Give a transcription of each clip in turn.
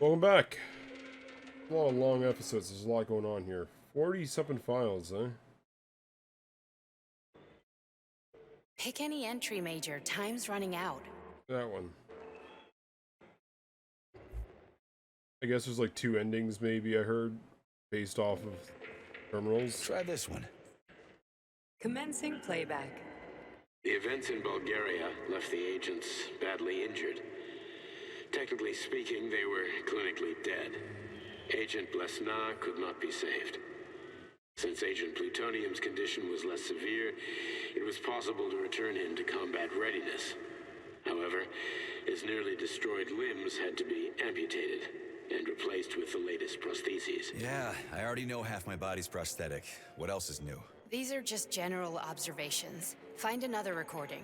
Welcome back. A lot of long episodes. There's a lot going on here. 40-something files, eh? Pick any entry, Major. Time's running out. That one. I guess there's like 2 endings, maybe, I heard, based off of terminals. Try this one. Commencing playback. The events in Bulgaria left the agents badly injured. Technically speaking, they were clinically dead. Agent Blesna could not be saved. Since Agent Plutonium's condition was less severe, it was possible to return him to combat readiness. However, his nearly destroyed limbs had to be amputated and replaced with the latest prostheses. Yeah, I already know half my body's prosthetic. What else is new? These are just general observations. Find another recording.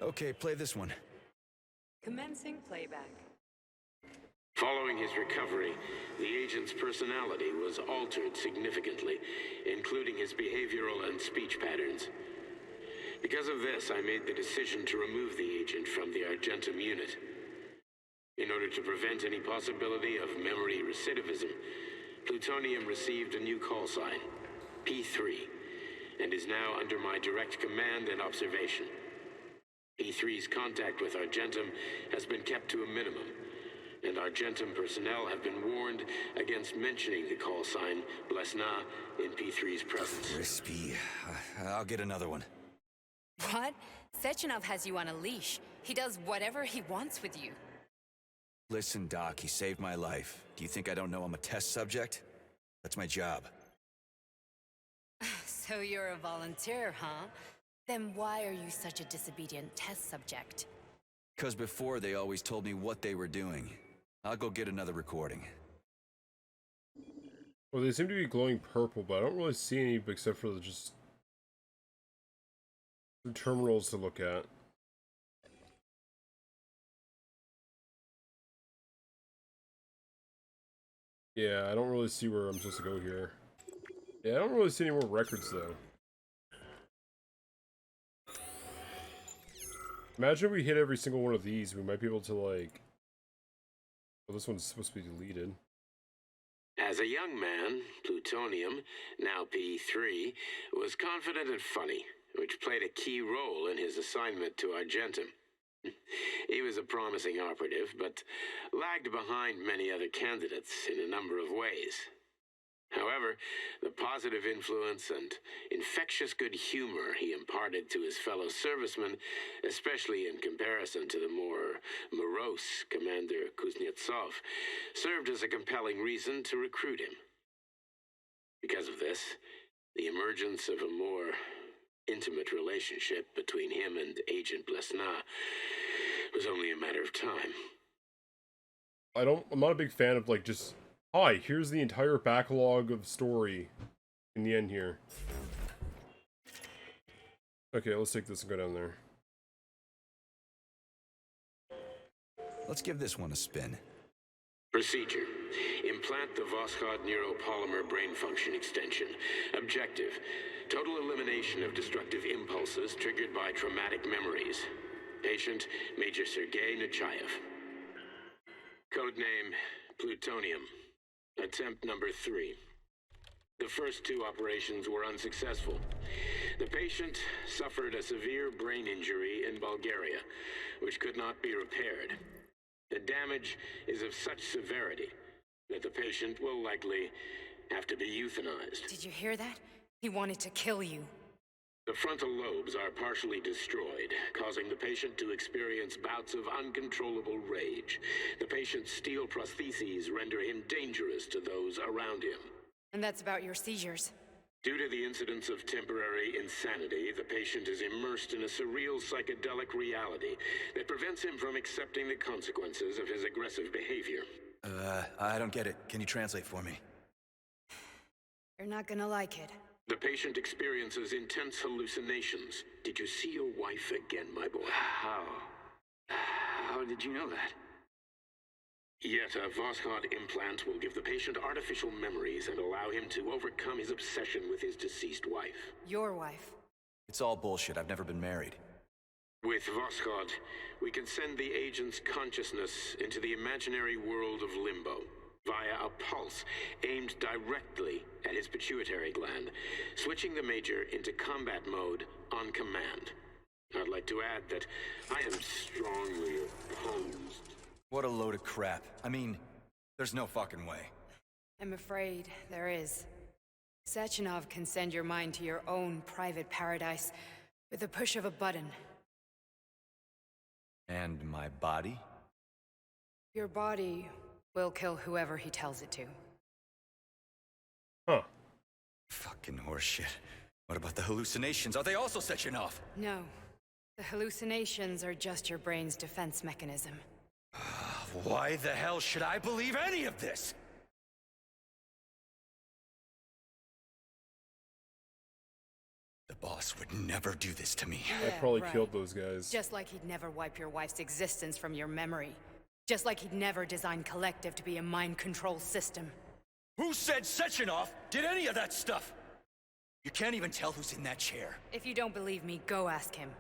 Okay, play this one. Commencing playback. Following his recovery, the agent's personality was altered significantly, including his behavioral and speech patterns. Because of this, I made the decision to remove the agent from the Argentum unit. In order to prevent any possibility of memory recidivism, Plutonium received a new call sign, P3, and is now under my direct command and observation. P3's contact with Argentum has been kept to a minimum, and Argentum personnel have been warned against mentioning the call sign Blesna in P3's presence. Crispy. I'll get another one. What? Sechenov has you on a leash. He does whatever he wants with you. Listen, Doc, he saved my life. Do you think I don't know I'm a test subject? That's my job. So you're a volunteer, huh? Then why are you such a disobedient test subject? 'Cause before they always told me what they were doing. I'll go get another recording. Well, they seem to be glowing purple, but I don't really see any except for just some terminals to look at. Yeah, I don't really see where I'm supposed to go here. Yeah, I don't really see any more records, though. Imagine if we hit every single one of these, we might be able to, like... Well, this one's supposed to be deleted. As a young man, Plutonium, now P3, was confident and funny, which played a key role in his assignment to Argentum. He was a promising operative, but lagged behind many other candidates in a number of ways. However, the positive influence and infectious good humor he imparted to his fellow servicemen, especially in comparison to the more morose Commander Kuznetsov, served as a compelling reason to recruit him. Because of this, the emergence of a more intimate relationship between him and Agent Blesna was only a matter of time. I'm not a big fan of, like, just... Hi, here's the entire backlog of story in the end here. Okay, let's take this and go down there. Let's give this one a spin. Procedure. Implant the Voskhod neuropolymer brain function extension. Objective. Total elimination of destructive impulses triggered by traumatic memories. Patient, Major Sergei Nechayev. Codename, Plutonium. Attempt number 3. The first 2 operations were unsuccessful. The patient suffered a severe brain injury in Bulgaria, which could not be repaired. The damage is of such severity that the patient will likely have to be euthanized. Did you hear that? He wanted to kill you. The frontal lobes are partially destroyed, causing the patient to experience bouts of uncontrollable rage. The patient's steel prostheses render him dangerous to those around him. And that's about your seizures. Due to the incidence of temporary insanity, the patient is immersed in a surreal psychedelic reality that prevents him from accepting the consequences of his aggressive behavior. I don't get it. Can you translate for me? You're not gonna like it. The patient experiences intense hallucinations. Did you see your wife again, my boy? How did you know that? Yet a Voskhod implant will give the patient artificial memories and allow him to overcome his obsession with his deceased wife. Your wife. It's all bullshit. I've never been married. With Voskhod, we can send the agent's consciousness into the imaginary world of limbo via a pulse aimed directly at his pituitary gland, switching the Major into combat mode on command. I'd like to add that I am strongly opposed. What a load of crap. I mean, there's no fucking way. I'm afraid there is. Sechenov can send your mind to your own private paradise with the push of a button. And my body? Your body will kill whoever he tells it to. Huh. Fucking horseshit. What about the hallucinations? Are they also Sechenov? No. The hallucinations are just your brain's defense mechanism. Why the hell should I believe any of this? The boss would never do this to me. I probably killed those guys. Just like he'd never wipe your wife's existence from your memory. Just like he'd never design Collective to be a mind control system. Who said Sechenov did any of that stuff? You can't even tell who's in that chair. If you don't believe me, go ask him.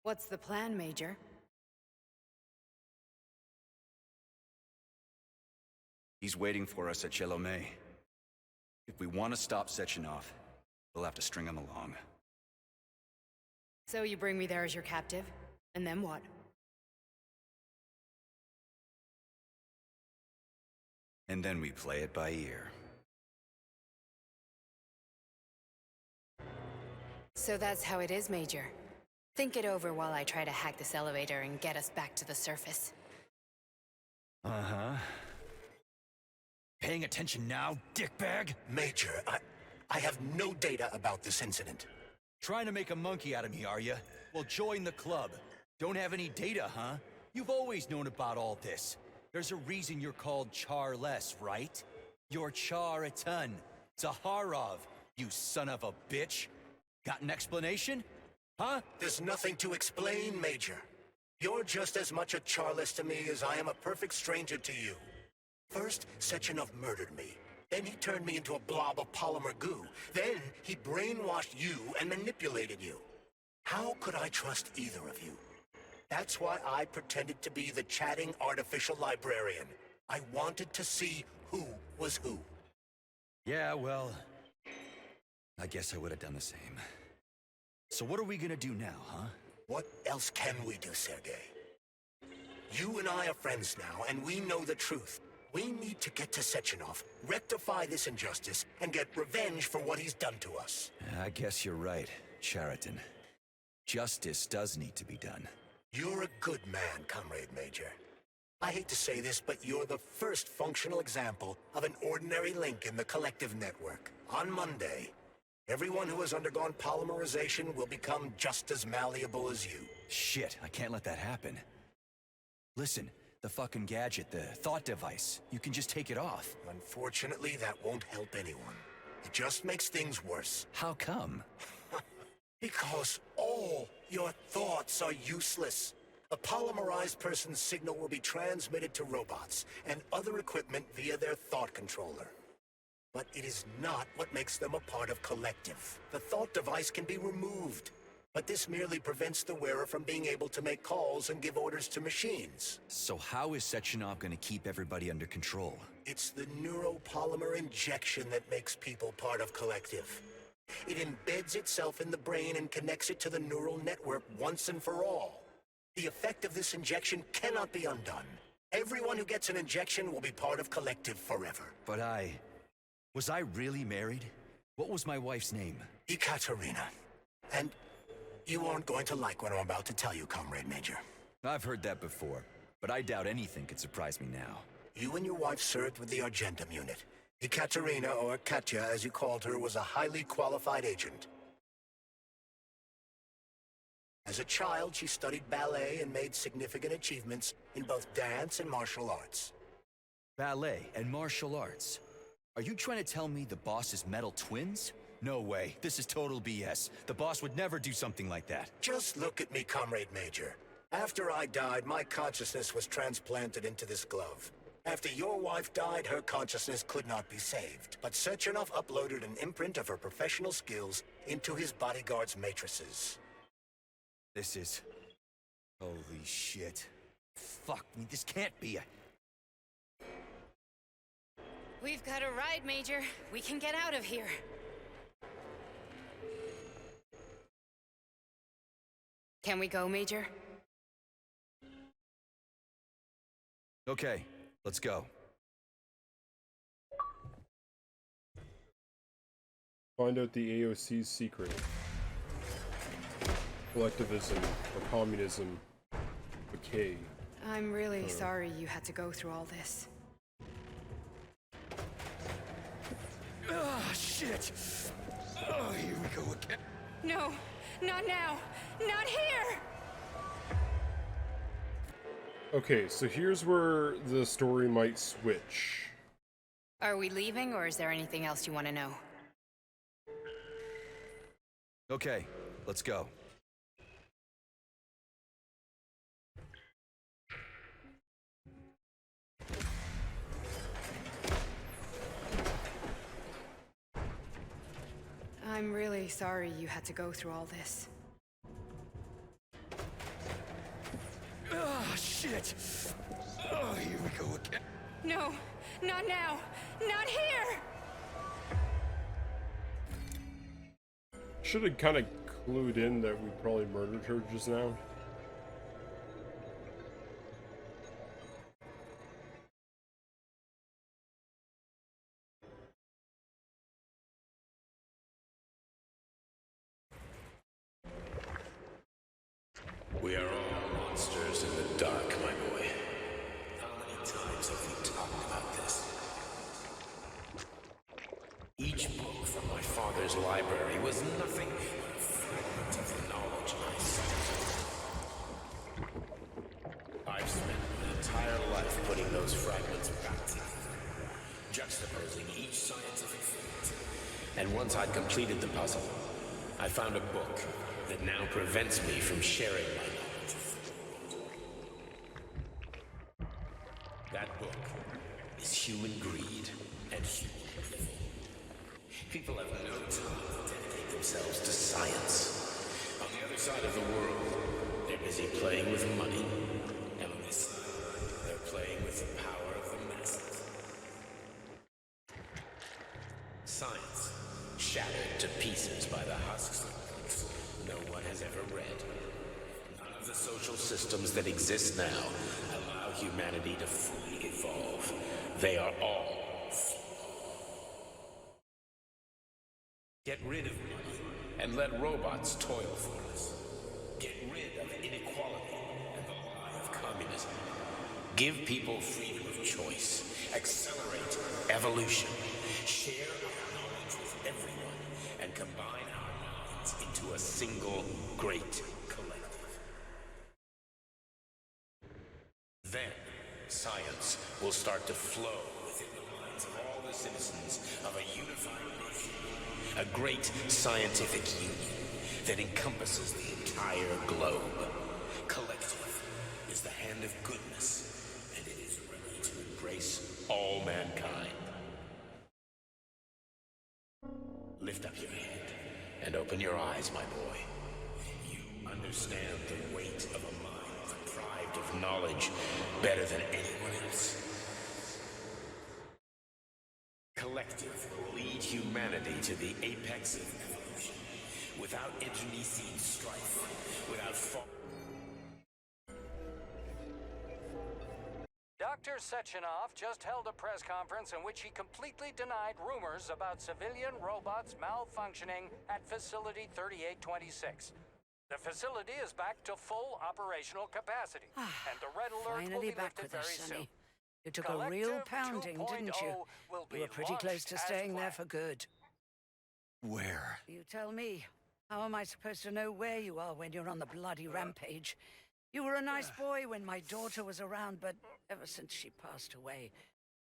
What's the plan, Major? He's waiting for us at Chelomey. If we want to stop Sechenov, we'll have to string him along. So you bring me there as your captive? And then what? And then we play it by ear. So that's how it is, Major. Think it over while I try to hack this elevator and get us back to the surface. Uh-huh. Paying attention now, dickbag? Major, I have no data about this incident. Trying to make a monkey out of me, are you? Well, join the club. Don't have any data, huh? You've always known about all this. There's a reason you're called Charless, right? You're Char a ton. Zaharov, you son of a bitch. Got an explanation? Huh? There's nothing to explain, Major. You're just as much a Charless to me as I am a perfect stranger to you. First, Sechenov murdered me. Then he turned me into a blob of polymer goo. Then he brainwashed you and manipulated you. How could I trust either of you? That's why I pretended to be the chatting artificial librarian. I wanted to see who was who. Yeah, well, I guess I would have done the same. So what are we gonna do now, huh? What else can we do, Sergei? You and I are friends now, and we know the truth. We need to get to Sechenov, rectify this injustice, and get revenge for what he's done to us. I guess you're right, Chariton. Justice does need to be done. You're a good man, Comrade Major. I hate to say this, but you're the first functional example of an ordinary link in the Collective network. On Monday, everyone who has undergone polymerization will become just as malleable as you. Shit, I can't let that happen. Listen, the fucking gadget, the thought device, you can just take it off. Unfortunately, that won't help anyone. It just makes things worse. How come? Because all your thoughts are useless. A polymerized person's signal will be transmitted to robots and other equipment via their thought controller. But it is not what makes them a part of Collective. The thought device can be removed, but this merely prevents the wearer from being able to make calls and give orders to machines. So how is Sechenov gonna keep everybody under control? It's the neuropolymer injection that makes people part of Collective. It embeds itself in the brain and connects it to the neural network once and for all. The effect of this injection cannot be undone. Everyone who gets an injection will be part of Collective forever. But was I really married? What was my wife's name? Ekaterina. And you aren't going to like what I'm about to tell you, Comrade Major. I've heard that before, but I doubt anything could surprise me now. You and your wife served with the Argentum unit. Ekaterina, or Katya as you called her, was a highly qualified agent. As a child, she studied ballet and made significant achievements in both dance and martial arts. Ballet and martial arts? Are you trying to tell me the boss is metal twins? No way. This is total BS. The boss would never do something like that. Just look at me, Comrade Major. After I died, my consciousness was transplanted into this glove. After your wife died, her consciousness could not be saved. But Sechenov uploaded an imprint of her professional skills into his bodyguard's matrices. This is... Holy shit. Fuck me, this can't be a... We've got a ride, Major. We can get out of here. Can we go, Major? Okay, let's go. Find out the AOC's secret. Collectivism or communism. Okay. I'm really sorry you had to go through all this. Ah, shit! Oh, here we go again. No, not now! Not here! Okay, so here's where the story might switch. Are we leaving, or is there anything else you want to know? Okay, let's go. I'm really sorry you had to go through all this. Ah, shit! Oh, here we go again. No, not now! Not here! Should have kind of clued in that we probably murdered her just now. We are all monsters in the dark, my boy. How many times have we talked about this? Each book from my father's library was nothing but a fragment of the knowledge I sought. I've spent an entire life putting those fragments back together, juxtaposing each scientific fact. And once I'd completed the puzzle, I found a book that now prevents me from sharing my knowledge with the world. That book is human greed and human evil. People have no time to dedicate themselves to science. On the other side of the world, they're busy playing with money. And on this side, they're playing with the power of the masses. Science, shattered to pieces by the husks of books no one has ever read. None of the social systems that exist now allow humanity to fully evolve. They are all flawed. Get rid of money and let robots toil for us. Get rid of inequality and the lie of communism. Give people freedom of choice. Accelerate evolution. Share our knowledge with everyone and combine our minds into a single great collective. Then, science will start to flow within the minds of all the citizens of a unified nation. A great scientific union that encompasses the entire globe. Collective is the hand of goodness, and it is ready to embrace all mankind. Lift up your head and open your eyes, my boy. You understand the weight of a mind deprived of knowledge better than anyone else. Collective will lead humanity to the apex of evolution, without internecine strife, without Dr. Sechenov just held a press conference in which he completely denied rumors about civilian robots malfunctioning at Facility 3826. The facility is back to full operational capacity, and the red alert will Finally be back lifted with us, very soon. Sonny. You took a real Collective pounding, didn't 2.0 you? will You be were pretty close launched to as staying there planned. for good. Where? You tell me. How am I supposed to know where you are when you're on the bloody rampage? You were a nice boy when my daughter was around, but ever since she passed away,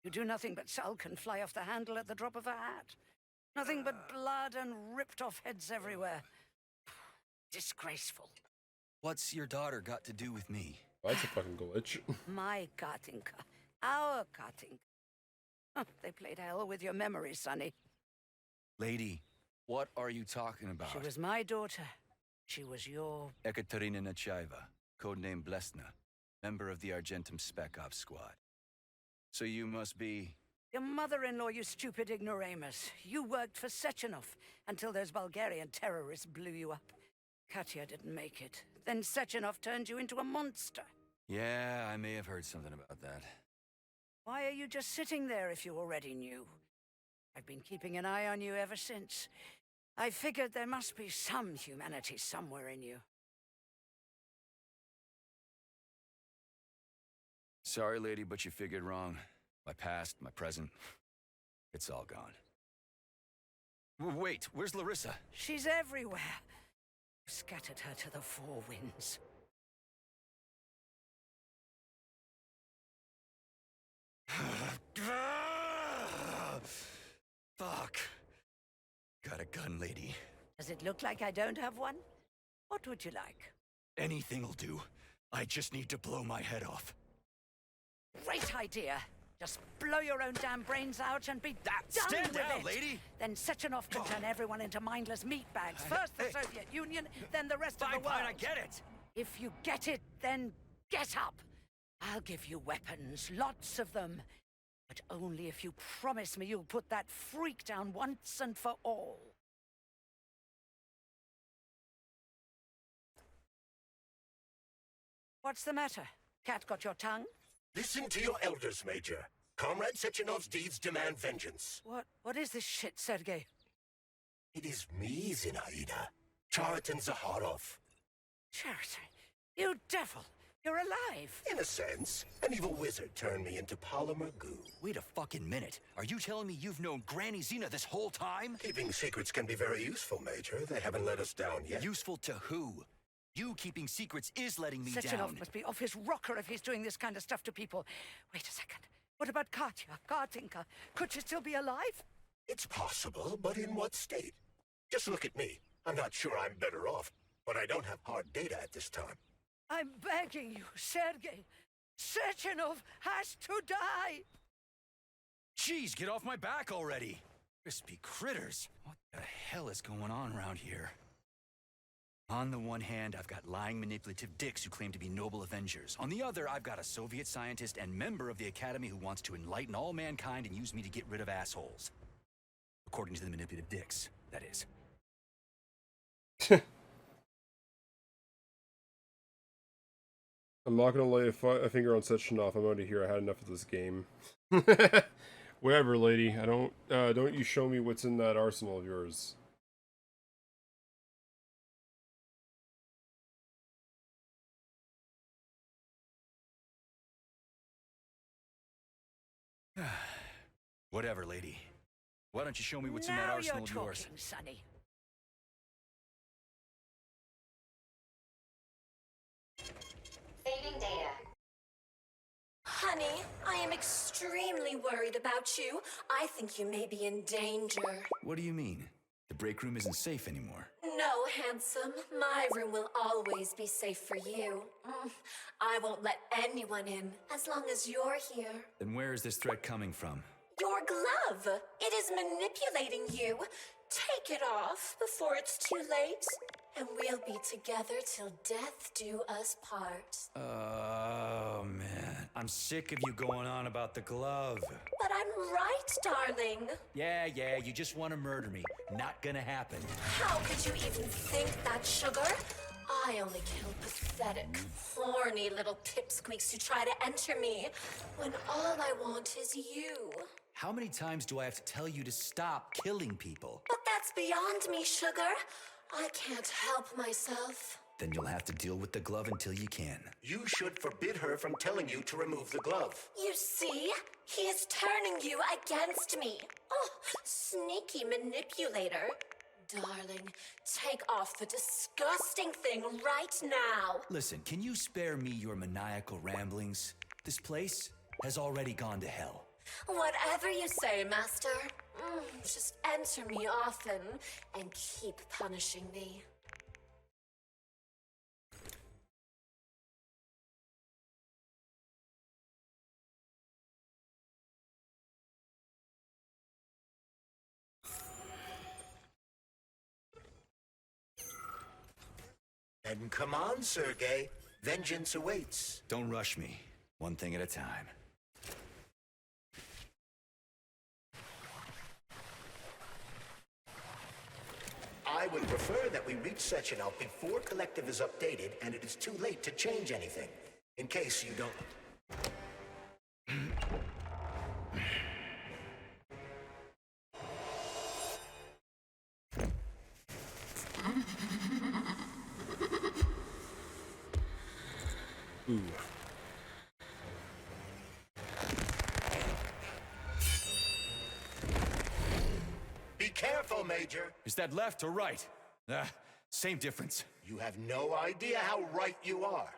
you do nothing but sulk and fly off the handle at the drop of a hat. Nothing but blood and ripped off heads everywhere. Disgraceful. What's your daughter got to do with me? That's a fucking glitch. My Katinka. Our Katinka. Huh, they played hell with your memory, Sonny. Lady, what are you talking about? She was my daughter. She was your... Ekaterina Nechaeva, codename Blesna, member of the Argentum Spec Ops squad. So you must be... Your mother-in-law, you stupid ignoramus. You worked for Sechenov until those Bulgarian terrorists blew you up. Katya didn't make it. Then Sechenov turned you into a monster. Yeah, I may have heard something about that. Why are you just sitting there if you already knew? I've been keeping an eye on you ever since. I figured there must be some humanity somewhere in you. Sorry, lady, but you figured wrong. My past, my present, it's all gone. Wait, where's Larissa? She's everywhere. You scattered her to the four winds. Fuck. Got a gun, lady. Does it look like I don't have one? What would you like? Anything'll do. I just need to blow my head off. Great idea. Just blow your own damn brains out and be done Stand with down, it. lady! Then Sechenov can turn everyone into mindless meatbags. First the Soviet Union, then the rest of the world. Fine, I get it. If you get it, then get up. I'll give you weapons, lots of them. But only if you promise me you'll put that freak down once and for all. What's the matter? Cat got your tongue? Listen to your elders, Major. Comrade Sechenov's deeds demand vengeance. What is this shit, Sergei? It is me, Zinaida. Chariton Zaharov. Chariton, you devil! You're alive! In a sense, an evil wizard turned me into polymer goo. Wait a fucking minute. Are you telling me you've known Granny Zena this whole time? Keeping secrets can be very useful, Major. They haven't let us down yet. Useful to who? You keeping secrets is letting me Sechenov down. must be off his rocker if he's doing this kind of stuff to people. Wait a second. What about Katya, Katinka? Could she still be alive? It's possible, but in what state? Just look at me. I'm not sure I'm better off, but I don't have hard data at this time. I'm begging you, Sergei. Sechenov has to die! Jeez, get off my back already! Crispy critters. What the hell is going on around here? On the one hand, I've got lying, manipulative dicks who claim to be noble avengers. On the other, I've got a Soviet scientist and member of the Academy who wants to enlighten all mankind and use me to get rid of assholes. According to the manipulative dicks, that is. I'm not gonna lay a finger on Sechenov. I'm out of here. I had enough of this game. Whatever, lady. I don't you show me what's in that arsenal of yours. Whatever, lady. Why don't you show me what's in that arsenal of yours? Now you're talking, Sonny. Saving data. Honey, I am extremely worried about you. I think you may be in danger. What do you mean? The break room isn't safe anymore. No, handsome. My room will always be safe for you. I won't let anyone in as long as you're here. Then where is this threat coming from? Your glove. It is manipulating you. Take it off before it's too late, and we'll be together till death do us part. Oh, man. I'm sick of you going on about the glove. But I'm right, darling. Yeah, you just want to murder me. Not gonna happen. How could you even think that, sugar? I only kill pathetic, horny little pipsqueaks who try to enter me, when all I want is you. How many times do I have to tell you to stop killing people? But that's beyond me, sugar. I can't help myself. Then you'll have to deal with the glove until you can. You should forbid her from telling you to remove the glove. You see? He is turning you against me. Oh, sneaky manipulator. Darling, take off the disgusting thing right now. Listen, can you spare me your maniacal ramblings? This place has already gone to hell. Whatever you say, Master. Just enter me often and keep punishing me. And come on, Sergei. Vengeance awaits. Don't rush me. One thing at a time. I would prefer that we reach Sechenov before Collective is updated and it is too late to change anything. In case you don't... Ooh. Be careful, Major. Is that left or right? Same difference. You have no idea how right you are.